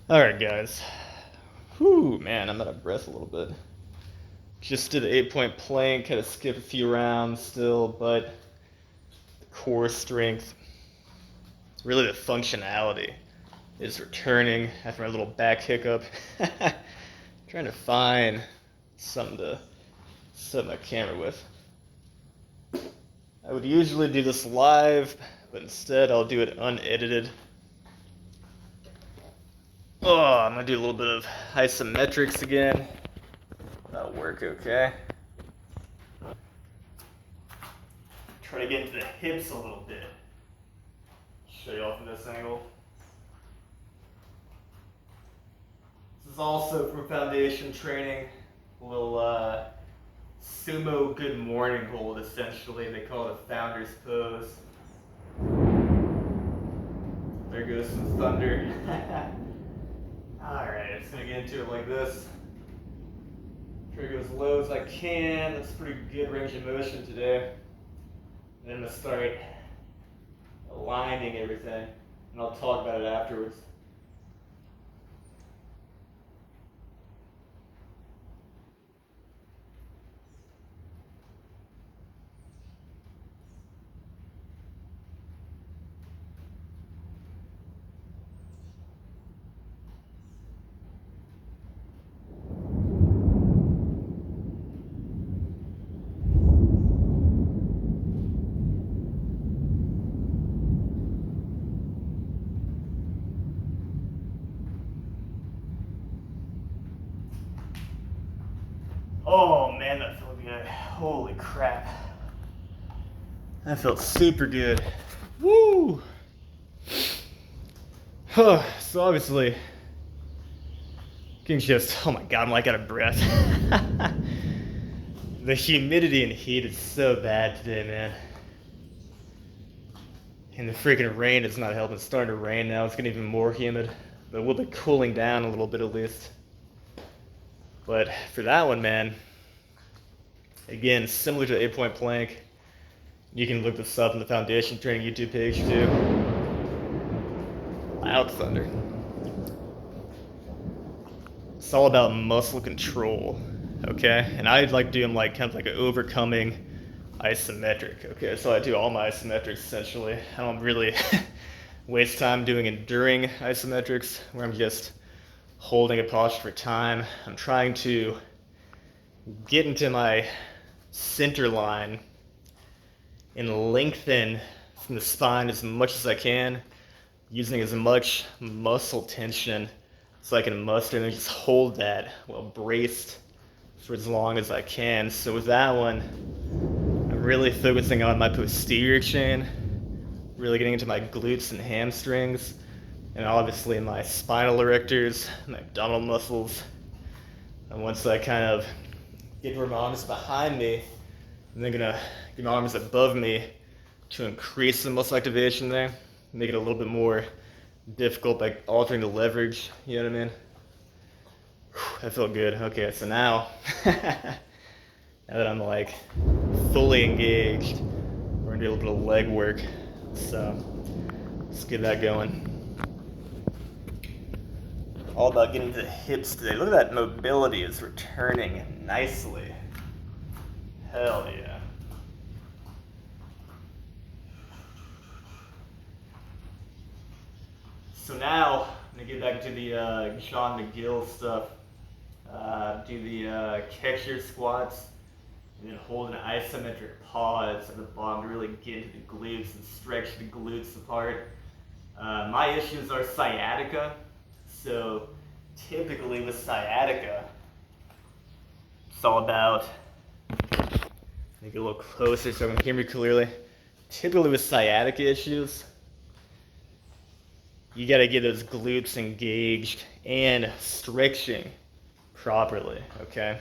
All right, guys. Whew, man, I'm out of breath a little bit. Just did the 8 point plank, had to skip a few rounds still, but the core strength, really the functionality is returning after my little back hiccup. Trying to find something to set my camera with. I would usually do this live, but instead I'll do it unedited. Oh, I'm gonna do a little bit of isometrics again. That'll work okay. Try to get into the hips a little bit. Show you off from this angle. This is also from foundation training. A little sumo good morning hold, essentially. They call it a founder's pose. There goes some thunder. Alright, I'm just gonna get into it like this. Try to go as low as I can. That's pretty good range of motion today. And then I'm gonna start aligning everything, and I'll talk about it afterwards. Oh man, that felt good. Holy crap. That felt super good. Woo! So obviously, getting just, oh my god, I'm like out of breath. The humidity and heat is so bad today, man. And the freaking rain is not helping. It's starting to rain now. It's getting even more humid. But we'll be cooling down a little bit at least. But for that one, man, again, similar to the 8 point plank, you can look this up on the foundation training YouTube page too. Loud thunder. It's all about muscle control, okay? And I like doing like kind of like an overcoming isometric, okay? So I do all my isometrics essentially. I don't really waste time doing enduring isometrics where I'm just holding a posture for time. I'm trying to get into my center line and lengthen from the spine as much as I can, using as much muscle tension so I can muster and just hold that while braced for as long as I can. So with that one, I'm really focusing on my posterior chain, really getting into my glutes and hamstrings, and obviously my spinal erectors, my abdominal muscles. And once I kind of get where my arms behind me, I'm then gonna get my arms above me to increase the muscle activation there, make it a little bit more difficult by altering the leverage, you know what I mean? Whew, that felt good. Okay, so now, now that I'm like fully engaged, we're gonna do a little bit of leg work. So let's get that going. All about getting to the hips today. Look at that mobility is returning nicely. Hell yeah. So now, I'm gonna get back to the Sean McGill stuff. Do the catcher squats, and then hold an isometric pause at the bottom to really get into the glutes and stretch the glutes apart. My issues are sciatica, so typically with sciatica, it's all about, make it a little closer so I can hear me clearly. Typically with sciatica issues, you gotta get those glutes engaged and stretching properly, okay?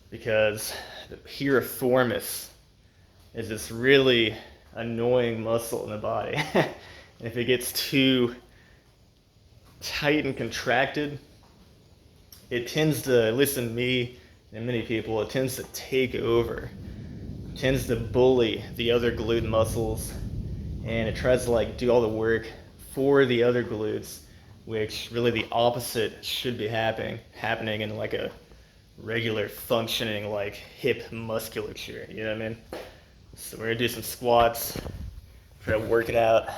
Because the piriformis is this really annoying muscle in the body. And if it gets too tight and contracted, it tends to, at least in me and many people, it tends to take over. It tends to bully the other glute muscles, and it tries to like do all the work for the other glutes which really the opposite should be happening in like a regular functioning like hip musculature. You know what I mean? So we're gonna do some squats, try to work it out.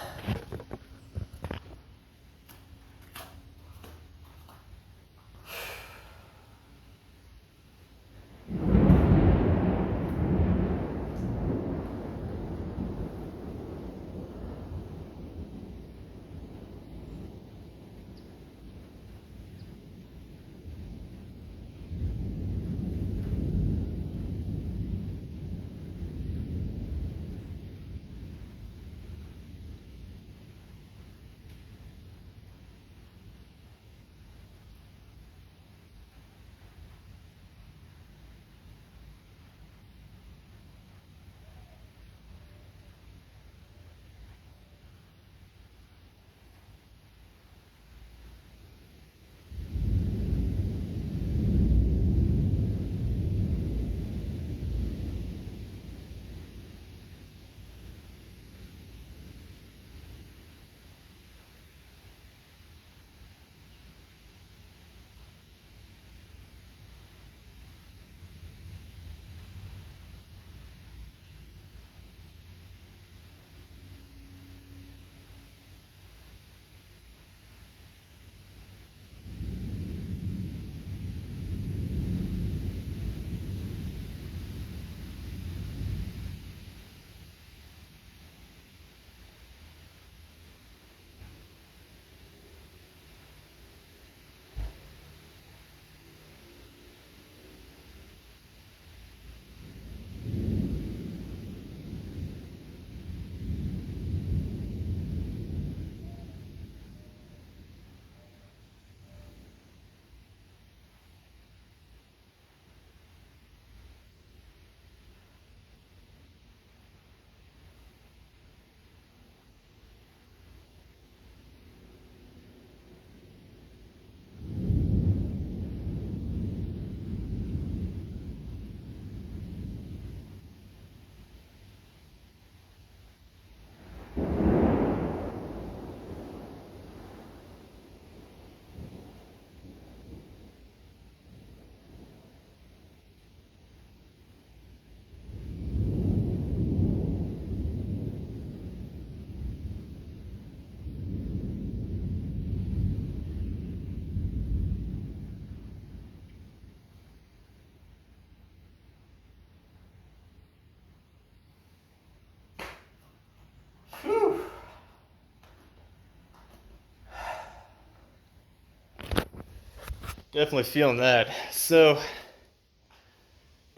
Definitely feeling that. So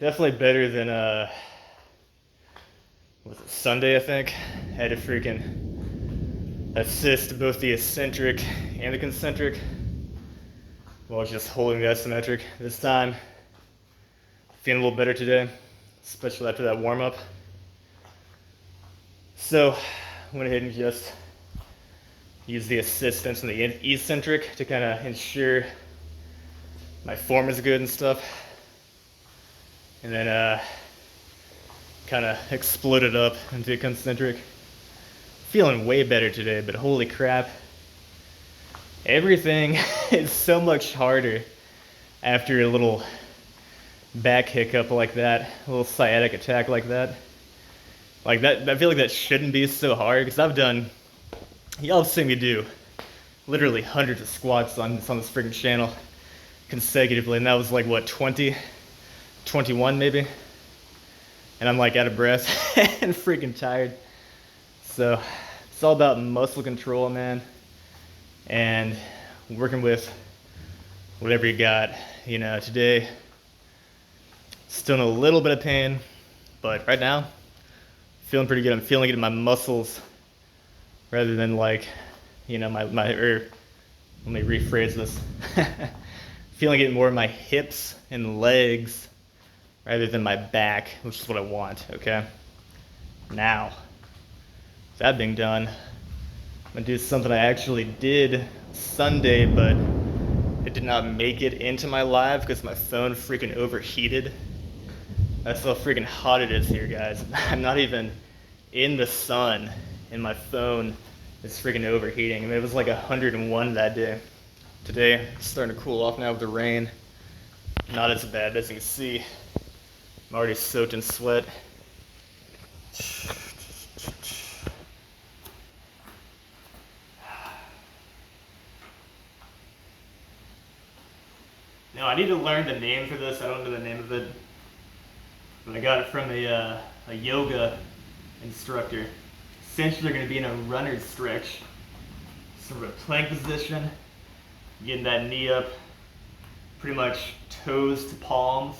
definitely better than was it Sunday, I think. Had to freaking assist both the eccentric and the concentric while just holding the isometric. This time feeling a little better today, especially after that warm-up. So went ahead and just used the assistance and the eccentric to kind of ensure my form is good and stuff. And then kind of exploded up into concentric. Feeling way better today, but holy crap. Everything is so much harder after a little back hiccup like that, a little sciatic attack like that. Like that, I feel like that shouldn't be so hard because I've done, y'all have seen me do literally hundreds of squats on this freaking channel consecutively, and that was like what, 20, 21 maybe, and I'm like out of breath and freaking tired. So it's all about muscle control, man, and working with whatever you got. You know, today still in a little bit of pain, but right now feeling pretty good. I'm feeling it in my muscles rather than like, you know, let me rephrase this. Feeling it more in my hips and legs rather than my back, which is what I want, okay? Now, that being done, I'm gonna do something I actually did Sunday, but it did not make it into my live because my phone freaking overheated. That's how freaking hot it is here, guys. I'm not even in the sun, and my phone It's freaking overheating. I mean, it was like 101 that day. Today, it's starting to cool off now with the rain. Not as bad as you can see. I'm already soaked in sweat. Now, I need to learn the name for this. I don't know the name of it. But I got it from a yoga instructor. Essentially, you're going to be in a runner's stretch. Sort of a plank position. Getting that knee up. Pretty much toes to palms.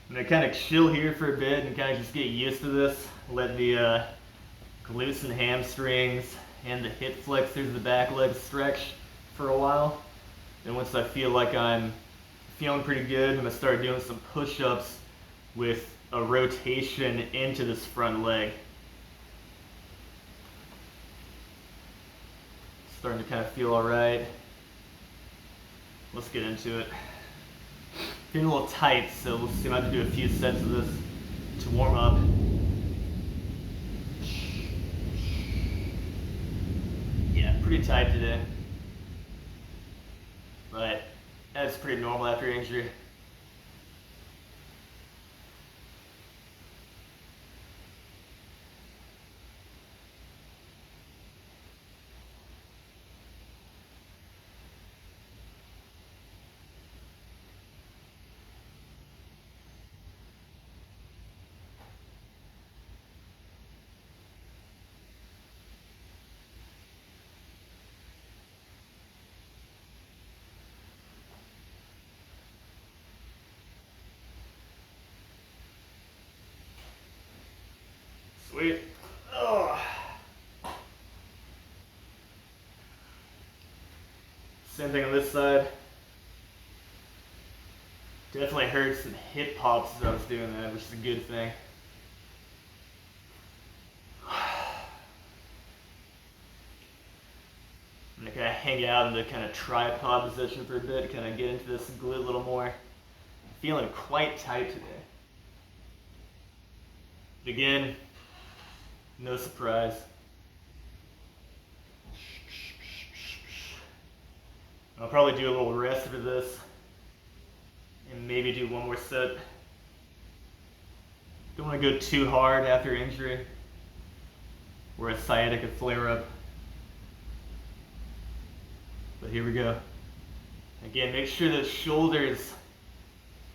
I'm going to kind of chill here for a bit and kind of just get used to this. Let the glutes and hamstrings and the hip flexors, the back legs stretch for a while. Then once I feel like I'm feeling pretty good, I'm going to start doing some push-ups with a rotation into this front leg. Starting to kind of feel alright. Let's get into it. Feeling a little tight, so we'll see. I have to do a few sets of this to warm up. Yeah, pretty tight today. But that's pretty normal after injury. Sweet. Oh. Same thing on this side. Definitely heard some hip pops as I was doing that, which is a good thing. I'm gonna kind of hang out in the kind of tripod position for a bit, kind of get into this glute a little more. Feeling quite tight today. Again, no surprise. I'll probably do a little rest after this and maybe do one more set. Don't want to go too hard after injury or a sciatica flare up. But here we go. Again, make sure those shoulders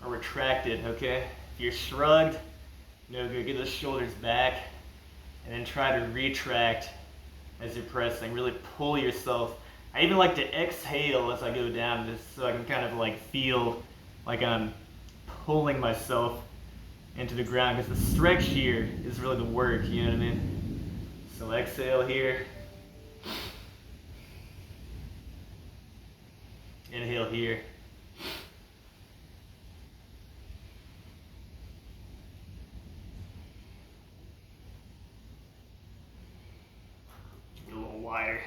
are retracted, okay? If you're shrugged, no good. Get those shoulders back and then try to retract as you're pressing. Really pull yourself. I even like to exhale as I go down just so I can kind of like feel like I'm pulling myself into the ground, because the stretch here is really the work, you know what I mean? So exhale here. Inhale here. Get a little wider.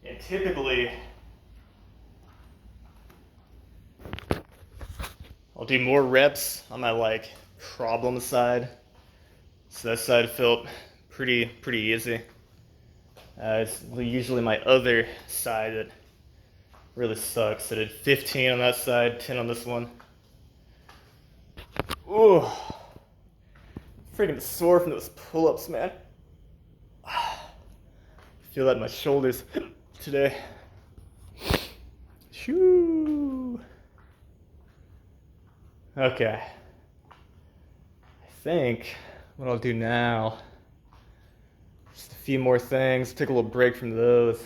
And typically, I'll do more reps on my like problem side. So that side felt pretty easy. It's usually my other side that really sucks. I did 15 on that side, 10 on this one. Ooh, freaking sore from those pull-ups, man. Feel that in my shoulders today. Shoo. Okay. I think what I'll do now, just a few more things, take a little break from those.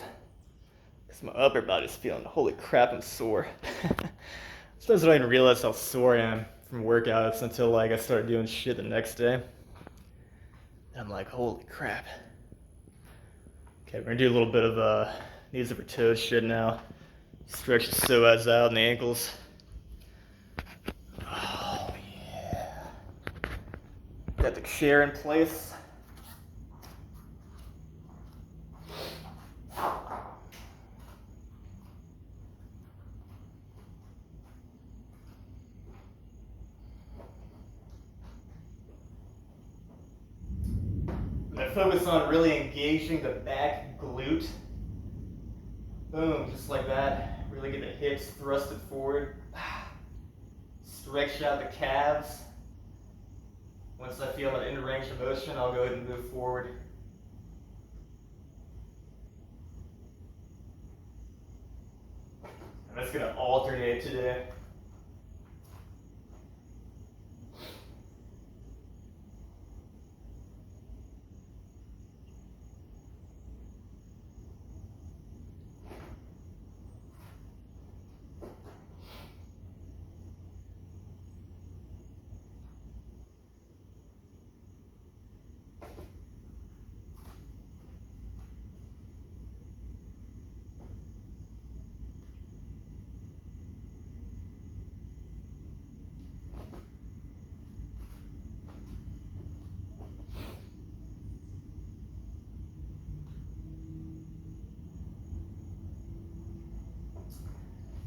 Because my upper body's feeling, holy crap, I'm sore. Sometimes I don't even realize how sore I am from workouts until like I start doing shit the next day. And I'm like, holy crap. Okay, we're gonna do a little bit of knees over toes shit now. Stretch the psoas out and the ankles. Oh yeah. Got the chair in place. I'm gonna focus on really engaging the back glute. Boom, just like that. Really get the hips thrusted forward. Stretch out the calves. Once I feel an in range of motion, I'll go ahead and move forward. I'm just gonna alternate today.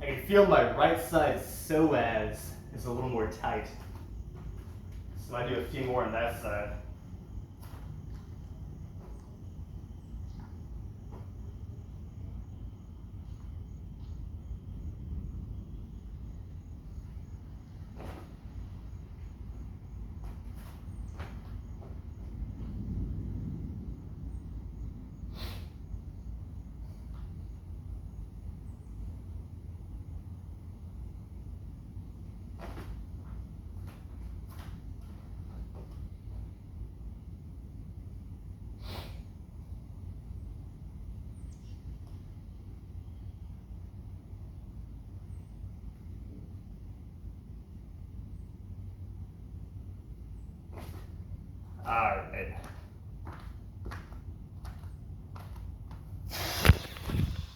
I can feel my right side psoas is a little more tight. So I do a few more on that side. Alright.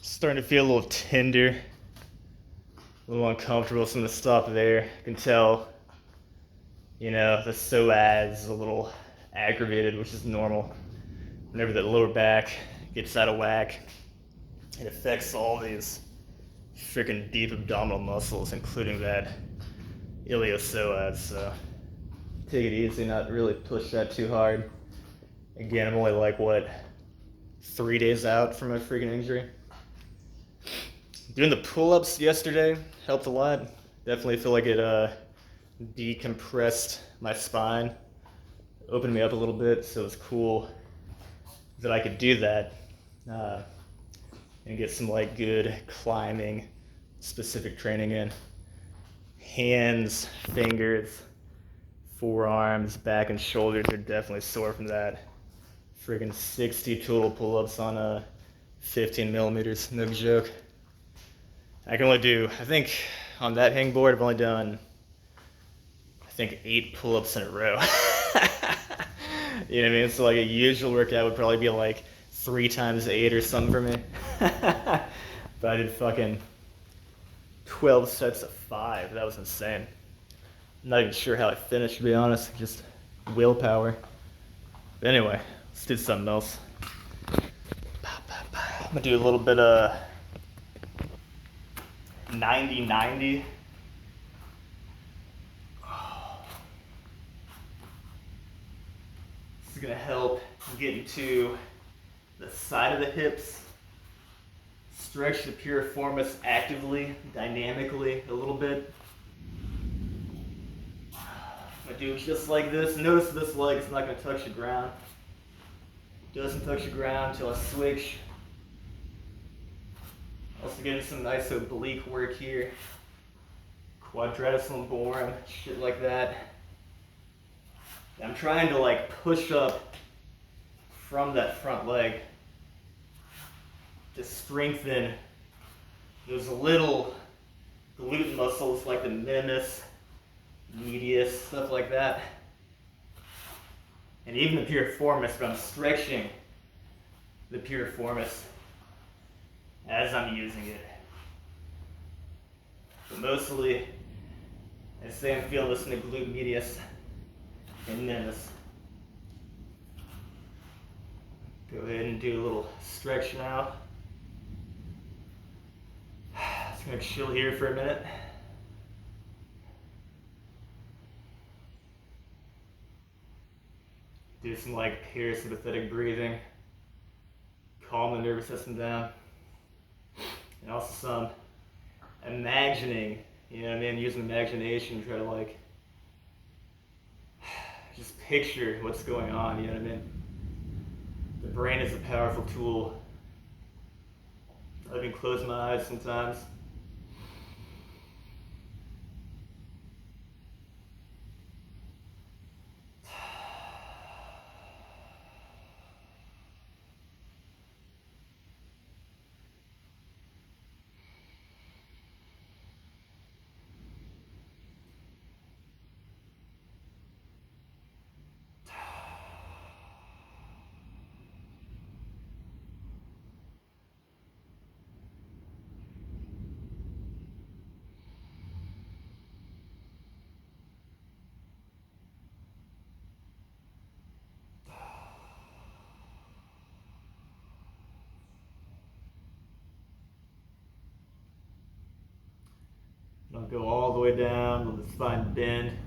Starting to feel a little tender, a little uncomfortable, so I'm gonna stop there. I can tell, the psoas is a little aggravated, which is normal. Whenever the lower back gets out of whack, it affects all these freaking deep abdominal muscles, including that iliopsoas. So take it easy, not really push that too hard. Again, I'm only like 3 days out from my freaking injury. Doing the pull-ups yesterday helped a lot. Definitely feel like it decompressed my spine, opened me up a little bit, so it was cool that I could do that and get some good climbing specific training in. Hands, fingers, forearms, back and shoulders are definitely sore from that. Friggin' 60 total pull-ups on 15 millimeters, no joke. I can only do, I think on that hangboard I've only done, 8 pull-ups in a row. You know what I mean? So a usual workout would probably be 3 times 8 or something for me. But I did fucking 12 sets of 5. That was insane. I'm not even sure how I finished, to be honest. Just willpower. But anyway, let's do something else. I'm gonna do a little bit of 90-90. This is gonna help get into the side of the hips. Stretch the piriformis actively, dynamically a little bit. I'm gonna do it just like this. Notice this leg is not gonna touch the ground. Doesn't touch the ground until I switch. Also getting some nice oblique work here. Quadratus lumborum, shit like that. I'm trying to push up from that front leg to strengthen those little glute muscles like the minimus, medius, stuff like that. And even the piriformis, but I'm stretching the piriformis as I'm using it. But mostly, I say I'm feeling this in the glute medius and minimus. Go ahead and do a little stretch now. Just gonna chill here for a minute. Do some like parasympathetic breathing. Calm the nervous system down. And also some imagining, you know what I mean? Using imagination to try to like just picture what's going on, you know what I mean? The brain is a powerful tool. I can close my eyes sometimes. I'll go all the way down, let the spine bend.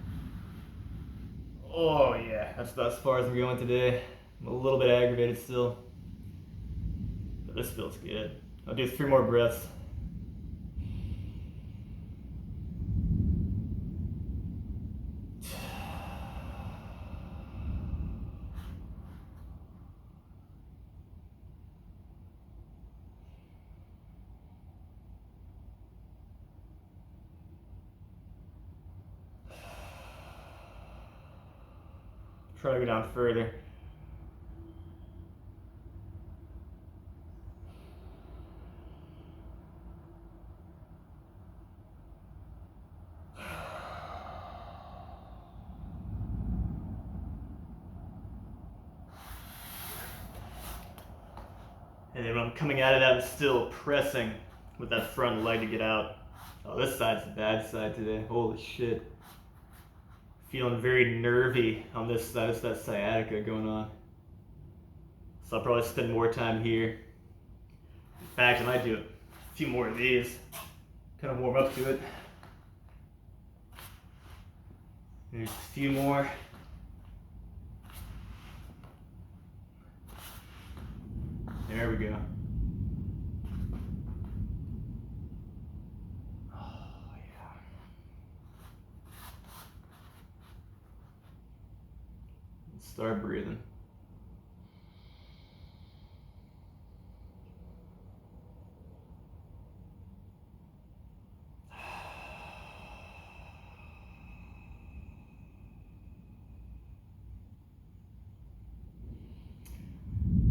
Oh yeah, that's about as far as I'm going today. I'm a little bit aggravated still, but this feels good. I'll do 3 more breaths. Try to go down further. And then when I'm coming out of that, I'm still pressing with that front leg to get out. Oh, this side's the bad side today. Holy shit. Feeling very nervy on this side. It's that sciatica going on. So I'll probably spend more time here. In fact, I might do a few more of these. Kind of warm up to it. There's a few more. There we go. Oh, yeah. Start breathing.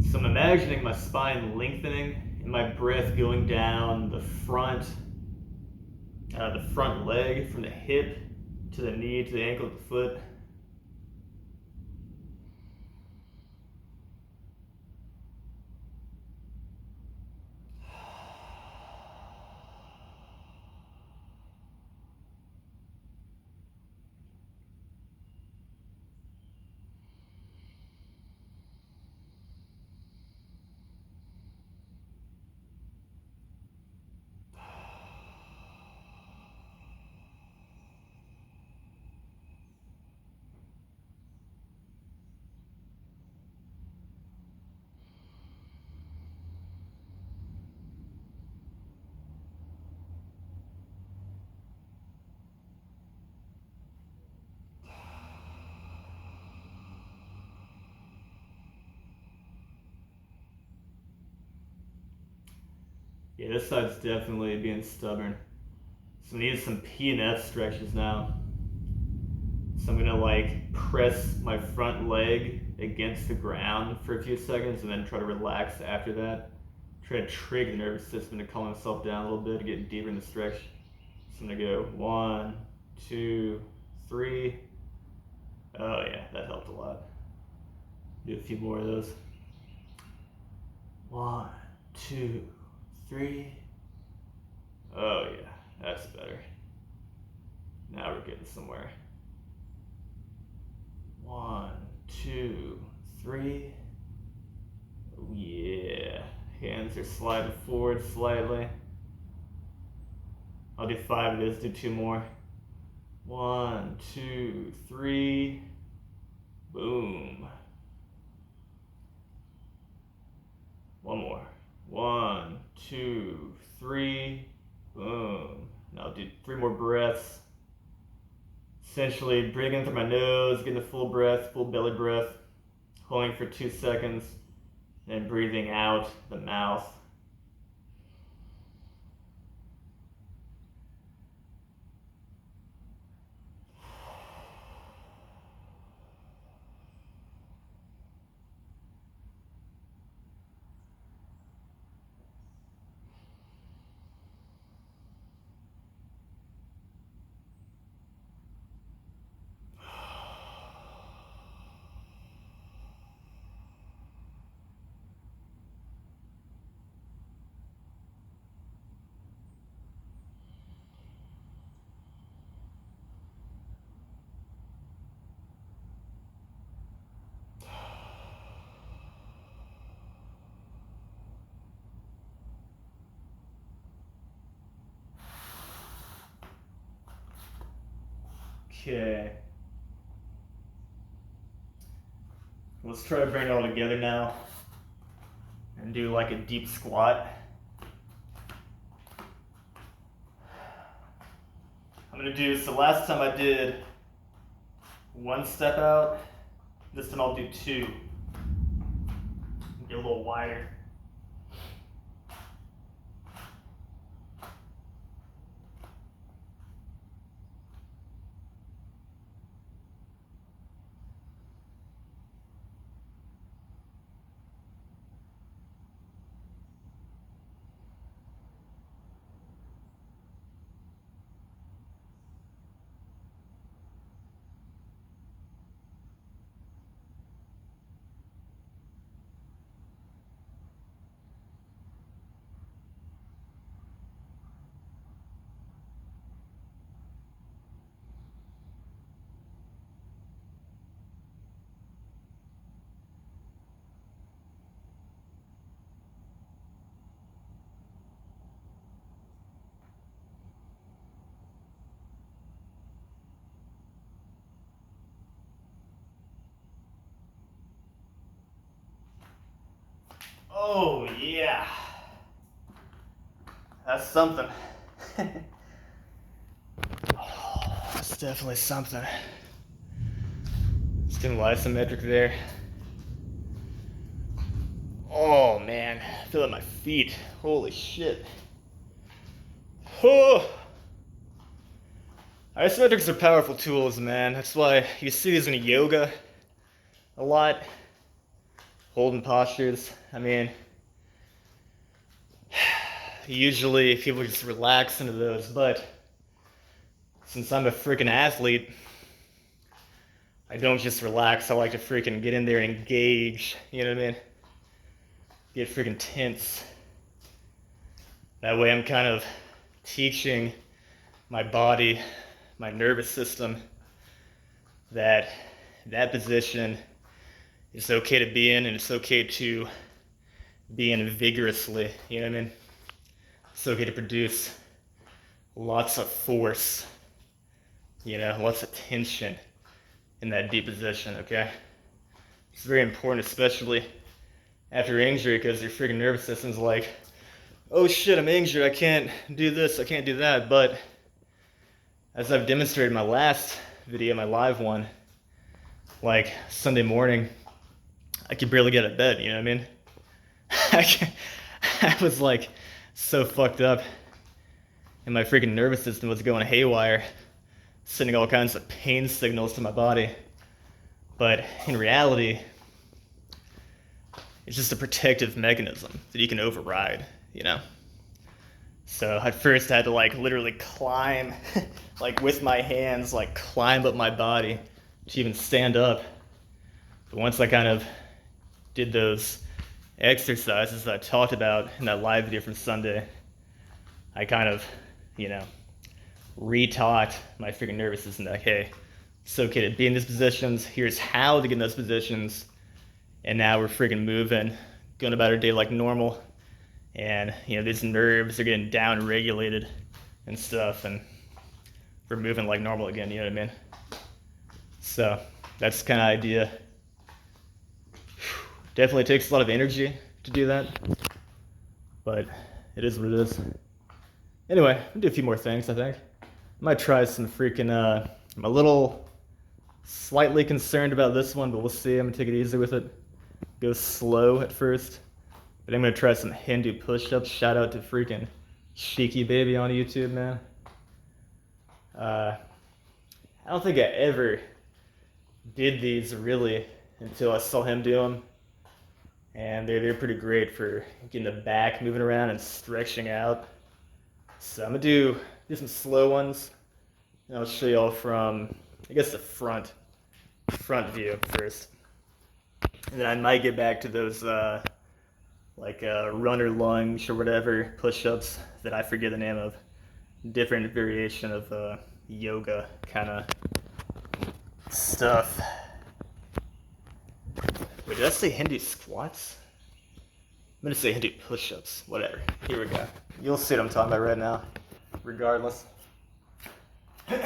So I'm imagining my spine lengthening and my breath going down the front leg from the hip to the knee to the ankle to the foot. Yeah, this side's definitely being stubborn. So I need some P and F stretches now. So I'm gonna like press my front leg against the ground for a few seconds and then try to relax after that. Try to trigger the nervous system to calm myself down a little bit to get deeper in the stretch. So I'm gonna go 1, 2, 3. Oh yeah, that helped a lot. Do a few more of those. 1, 2, 3. Oh yeah, that's better. Now we're getting somewhere. 1, 2, 3. Oh yeah. Hands are sliding forward slightly. I'll do 5 of those, do 2 more. 1, 2, 3. Boom. One more. 1, 2, 3. Boom. Now I'll do 3 more breaths. Essentially breathing through my nose, getting a full breath, full belly breath, holding for 2 seconds, then breathing out the mouth. Okay. Let's try to bring it all together now and do like a deep squat. I'm gonna do, so last time I did 1 step out, this time I'll do 2. Get a little wider. Oh yeah, that's something. Oh, that's definitely something. Just doing isometric there. Oh man, I feel it in my feet. Holy shit. Oh. Isometrics are powerful tools, man. That's why you see these in yoga a lot. Holding postures. I mean, usually people just relax into those, but since I'm a freaking athlete, I don't just relax. I like to freaking get in there and engage. You know what I mean? Get freaking tense. That way I'm kind of teaching my body, my nervous system, that position is okay to be in, and it's okay to be in vigorously. You know what I mean? It's okay to produce lots of force, you know, lots of tension in that deep position, okay? It's very important, especially after injury, because your freaking nervous system's like, oh shit, I'm injured, I can't do this, I can't do that. But as I've demonstrated in my last video, my live one, like Sunday morning, I could barely get out of bed, you know what I mean? I was like so fucked up, and my freaking nervous system was going haywire, sending all kinds of pain signals to my body. But in reality, it's just a protective mechanism that you can override, you know? So at first I had to like literally climb, like with my hands, like climb up my body to even stand up. But once I kind of did those exercises that I talked about in that live video from Sunday, I kind of, you know, retaught my freaking nervous system that, hey, it's okay to be in these positions. Here's how to get in those positions. And now we're freaking moving, going about our day like normal. And, you know, these nerves are getting down regulated and stuff. And we're moving like normal again, you know what I mean? So that's the kind of idea. Definitely takes a lot of energy to do that. But it is what it is. Anyway, I'll do a few more things, I think. I might try some freaking, I'm a little slightly concerned about this one, but we'll see. I'm gonna take it easy with it. Go slow at first. But I'm gonna try some Hindu push-ups. Shout out to freaking Shiki Baby on YouTube, man. I don't think I ever did these really until I saw him do them. And they're pretty great for getting the back moving around and stretching out. So I'm gonna do some slow ones. And I'll show y'all from, I guess, the front view first. And then I might get back to those runner lunge or whatever push-ups that I forget the name of. Different variation of yoga kind of stuff. Wait, did I say Hindu squats? I'm gonna say Hindu push-ups. Whatever. Here we go. You'll see what I'm talking about right now. Regardless. I'm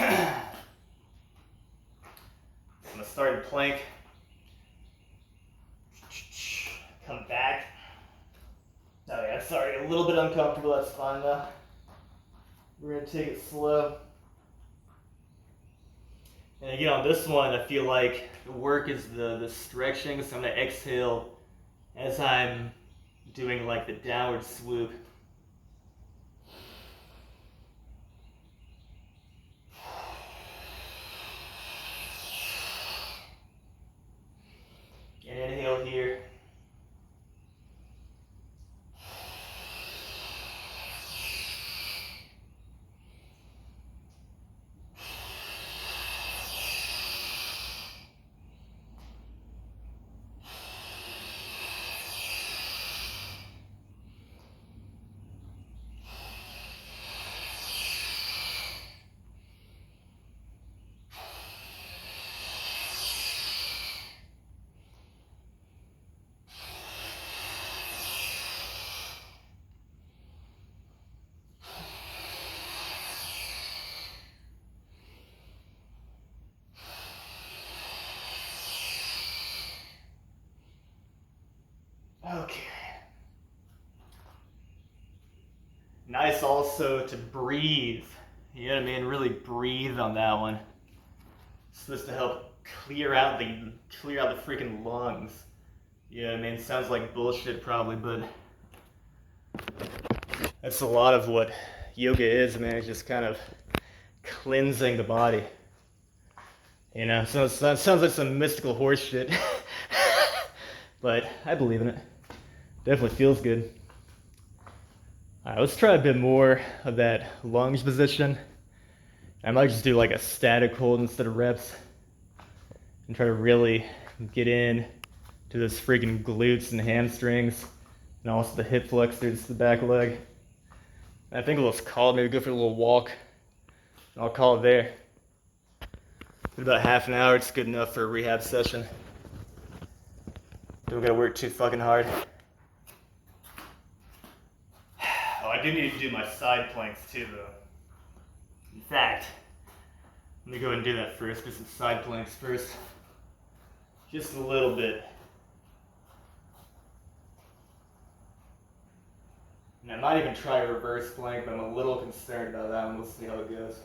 gonna start in plank. Come back. Oh yeah, sorry, a little bit uncomfortable, that's fine though. We're gonna take it slow. And again, on this one, I feel like the work is the stretching, so I'm gonna exhale as I'm doing like the downward swoop. And inhale here. Okay. Nice also to breathe. You know what I mean? Really breathe on that one. It's supposed to help clear out the freaking lungs. You know what I mean? Sounds like bullshit probably, but that's a lot of what yoga is, man. It's just kind of cleansing the body. You know, so it sounds like some mystical horse shit. But I believe in it. Definitely feels good. All right, let's try a bit more of that lunge position. I might just do like a static hold instead of reps and try to really get in to those freaking glutes and hamstrings and also the hip flexors, the back leg. And I think let's call it, maybe go for a little walk. And I'll call it there. In about half an hour, it's good enough for a rehab session. Don't gotta work too fucking hard. Oh, I do need to do my side planks too, though. In fact, let me go ahead and do that first. Do some side planks first. Just a little bit. And I might even try a reverse plank, but I'm a little concerned about that one. We'll see how it goes.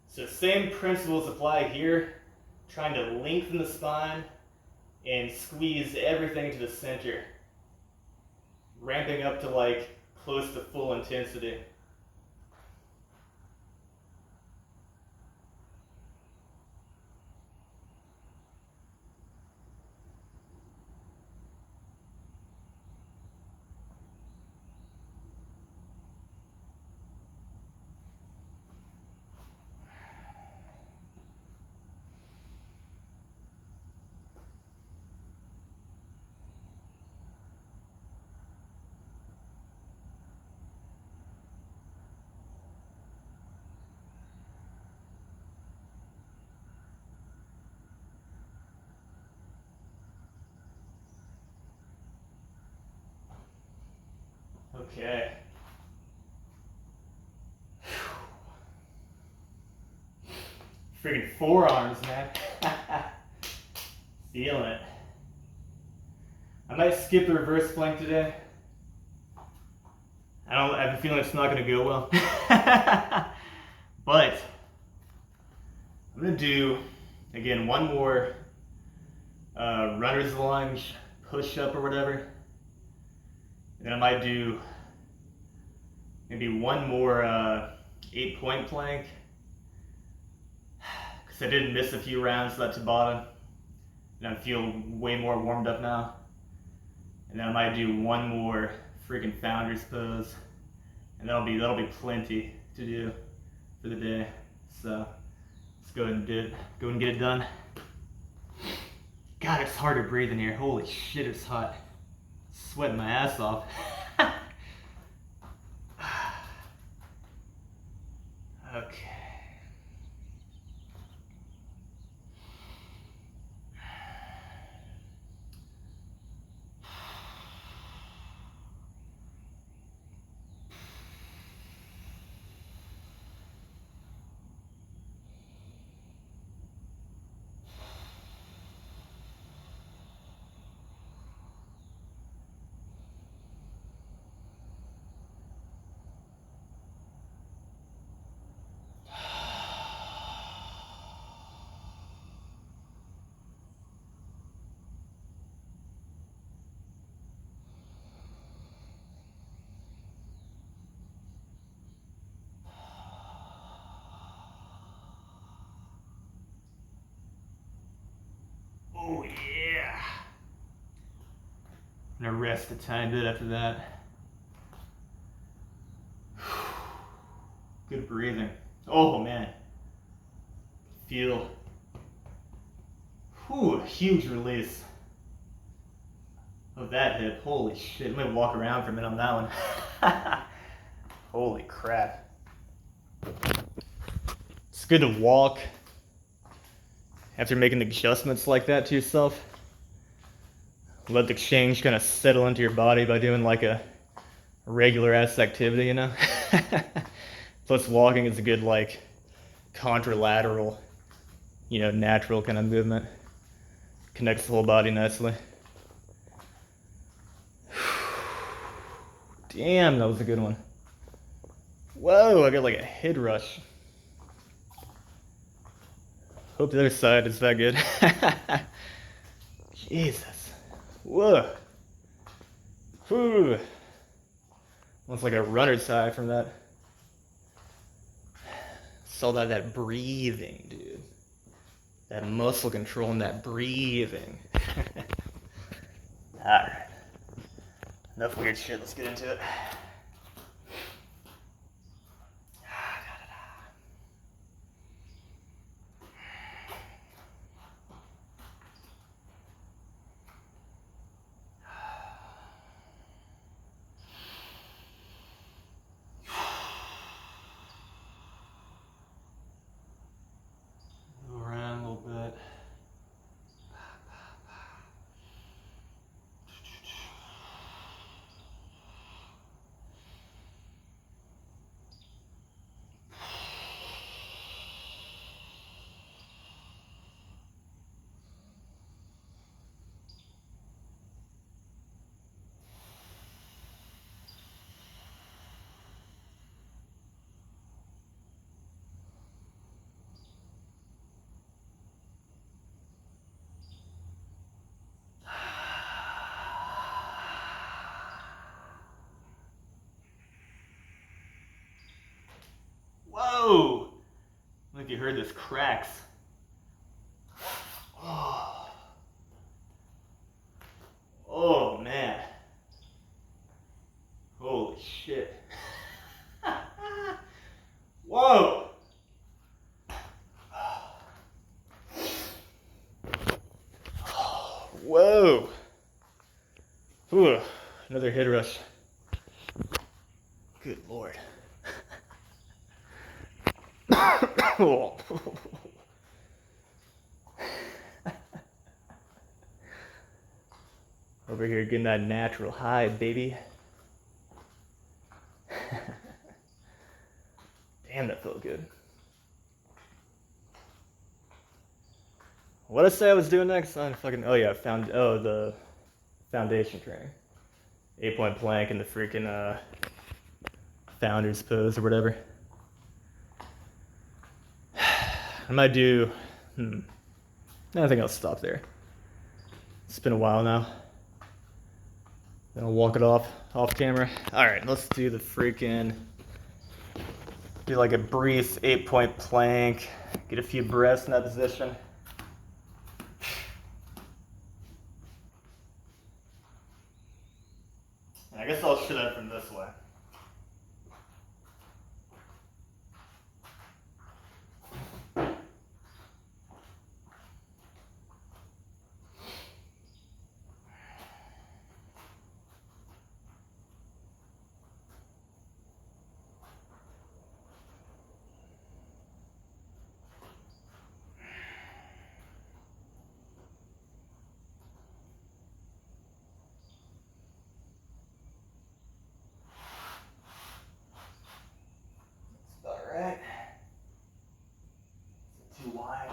So same principles apply here. Trying to lengthen the spine and squeeze everything to the center. Ramping up to like close to full intensity. Okay. Freaking forearms, man. Feeling it. I might skip the reverse plank today. I have a feeling it's not going to go well. But I'm going to do, again, one more runner's lunge, push-up or whatever. And then I might do maybe one more 8-point plank. Because I did miss a few rounds left to bottom. And I feel way more warmed up now. And then I might do one more freaking founder's pose. And that'll be plenty to do for the day. So let's go ahead and do it. Go and get it done. God, it's hard to breathe in here. Holy shit, it's hot. Sweating my ass off. Okay. Oh yeah. I'm gonna rest a tiny bit after that. Good breathing. Oh man. Feel huge release of that hip. Holy shit. I'm gonna walk around for a minute on that one. Holy crap. It's good to walk after making adjustments like that to yourself. Let the change kind of settle into your body by doing like a regular ass activity, you know? Plus walking is a good like contralateral, you know, natural kind of movement. Connects the whole body nicely. Damn, that was a good one. Whoa, I got like a head rush. Hope the other side is that good. Jesus. Whoa. Whew. Almost like a runner's high from that. Saw that breathing, dude. That muscle control and that breathing. Alright. Enough weird shit, let's get into it. Whoa! I don't know if you heard this cracks. Oh, oh man. Holy shit. Whoa! Whoa! Ooh, another head rush. Good lord. Over here getting that natural high, baby. Damn, that felt good. What did I say I was doing next? Oh yeah, the foundation training. 8-point plank and the freaking founder's pose or whatever. I might do, I think I'll stop there. It's been a while now. Then I'll walk it off camera. All right, let's do the freaking, do like a brief 8-point plank. Get a few breaths in that position. I guess I'll shoot that from this way. Alright. Too wide.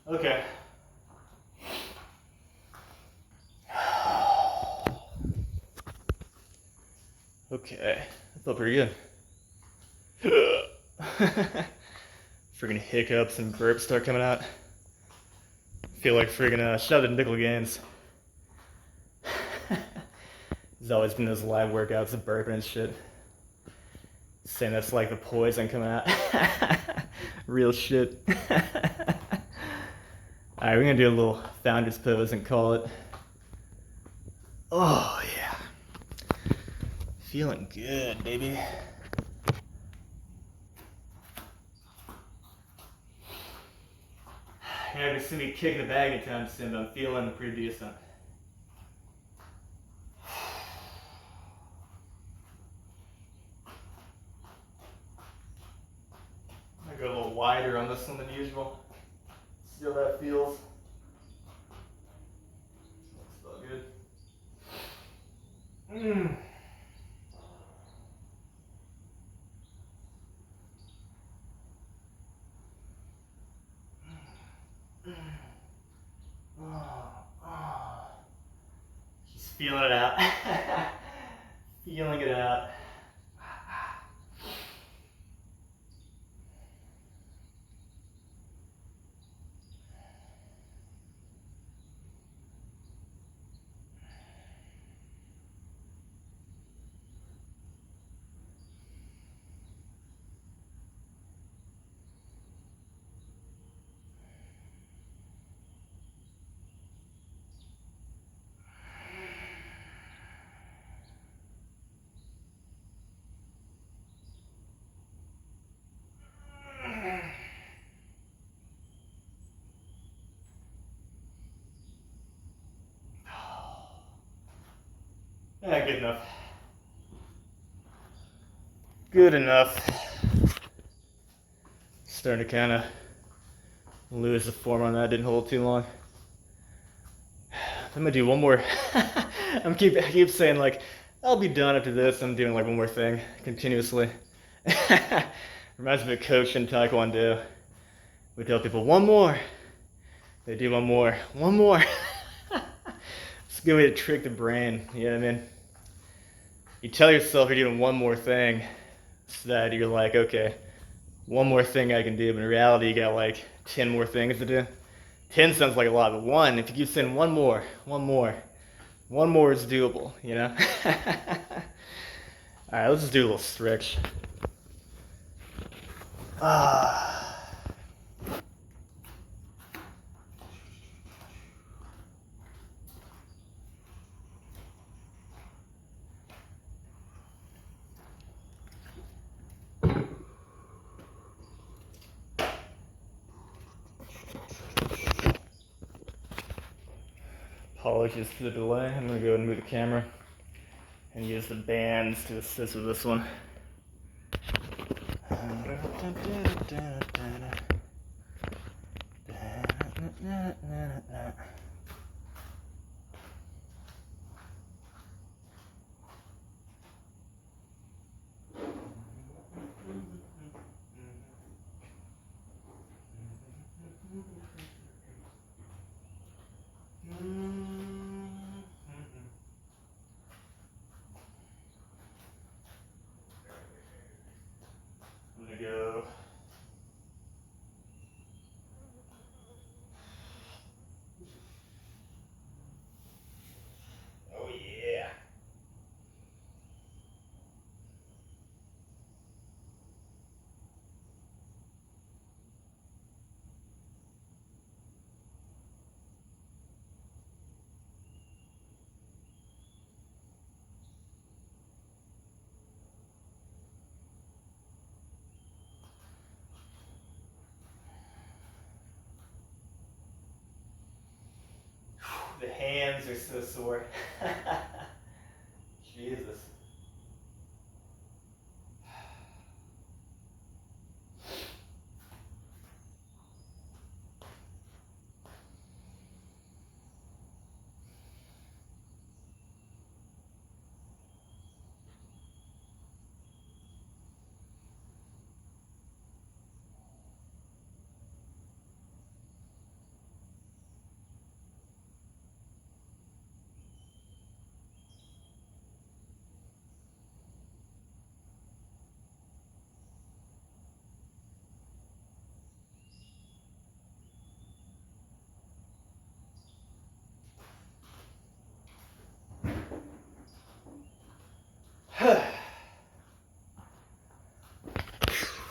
Okay. Okay, that felt pretty good. Friggin' hiccups and burps start coming out. Feel like friggin' shout out to Nickel Games. There's always been those live workouts of burping and shit. Saying that's like the poison coming out. Real shit. Alright, we're gonna do a little founder's pose and call it. Oh yeah. Feeling good, baby. You're not gonna see me kicking the bag anytime soon, but I'm feeling pretty decent. I go a little wider on this one than usual. See how that feels. Looks so good. Just feeling it out. Feeling it out. Yeah, good enough. Good enough. Starting to kind of lose the form on that. Didn't hold too long. I'm gonna do one more. I keep saying like, I'll be done after this. I'm doing like one more thing continuously. Reminds me of a coach in Taekwondo. We tell people one more. They do one more. One more. It's a good way to trick the brain. You know what I mean? You tell yourself you're doing one more thing so that you're like, okay, one more thing I can do. But in reality, you got like 10 more things to do. 10 sounds like a lot, but one, if you keep saying one more is doable, you know? All right, let's just do a little stretch. Ah. Apologies for the delay. I'm gonna go ahead and move the camera and use the bands to assist with this one. I'm gonna go. Oh yeah. The hands are so sore. Jesus.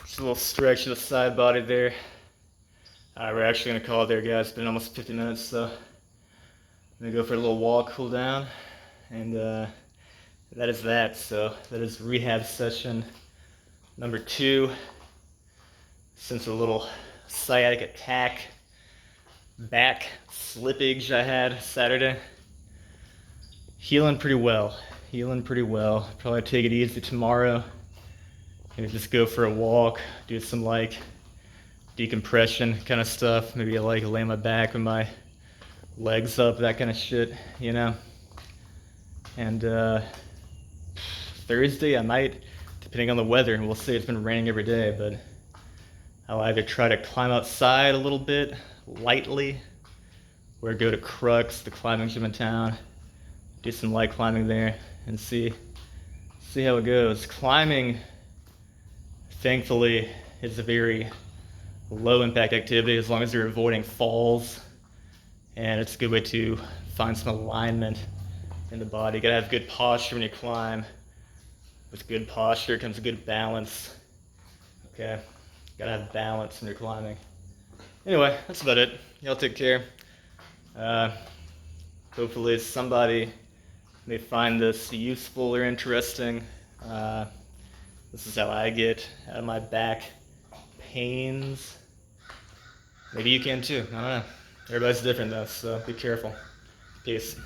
Just a little stretch of the side body there. Alright, we're actually gonna call it there, guys. It's been almost 50 minutes, so I'm gonna go for a little walk, cool down, and that is that. So that is rehab session number 2. Since a little sciatic attack, back slippage I had Saturday. Healing pretty well. Probably take it easy tomorrow. Maybe just go for a walk, do some like decompression kind of stuff. Maybe I like lay my back with my legs up, that kind of shit, you know. And Thursday I might, depending on the weather, we'll see. It's been raining every day, but I'll either try to climb outside a little bit, lightly, or go to Crux, the climbing gym in town, do some light climbing there, and see how it goes. Climbing, thankfully, is a very low impact activity as long as you're avoiding falls, and it's a good way to find some alignment in the body. You gotta have good posture when you climb. With good posture comes good balance. Okay, gotta have balance when you're climbing. Anyway, that's about it. Y'all take care. Hopefully somebody may find this useful or interesting. This is how I get out of my back pains. Maybe you can too. I don't know. Everybody's different though, so be careful. Peace.